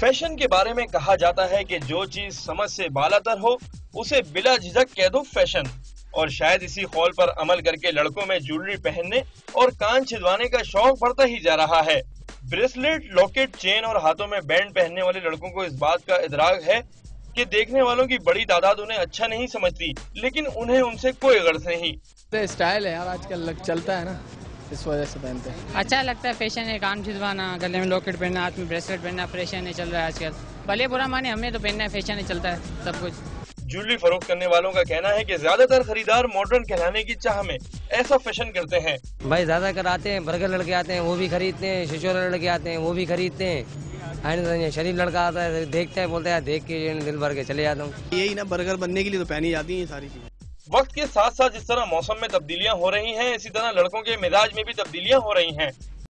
Fashion के बारे में कहा जाता है कि जो चीज समझ से बालातर हो उसे बिला झिझक कह दो फैशन। और शायद इसी कौल पर अमल करके लड़कों में ज्वेलरी पहनने और कान छिदवाने का शौक बढ़ता ही जा रहा है। ब्रेसलेट, लॉकेट, चेन और हाथों में बैंड पहनने वाले लड़कों को इस बात का इदराक है कि देखने वालों की बड़ी तादाद उन्हें अच्छा नहीं समझती, लेकिन उन्हें उनसे कोई गर्ज नहीं। स्टाइल है यार, आजकल चलता है ना, इस वजह से पहनते हैं। अच्छा लगता है, फैशन है, कान छिदवाना, गले में लॉकेट पहनना, हाथ में ब्रेसलेट पहनना, फैशन है चल रहा है आजकल। भले बुरा माने, हमें तो पहनना है, फैशन है, चलता है सब कुछ। ज्वेलरी फरोख्त करने वालों का कहना है कि ज्यादातर खरीदार मॉडर्न कहलाने की चाह में ऐसा फैशन करते हैं। भाई ज्यादातर आते हैं, बर्गर लड़के आते हैं वो भी खरीदते हैं, शिशोर लड़के आते हैं वो भी खरीदते हैं, शरीफ लड़का आता है देखते हैं, बोलते हैं देख के दिल भर के चले जाता हूँ। यही ना, बर्गर बनने के लिए तो पहनी जाती है सारी चीजें। वक्त के साथ साथ जिस तरह मौसम में तब्दीलियां हो रही हैं, इसी तरह लड़कों के मिजाज में भी तब्दीलियां हो रही हैं।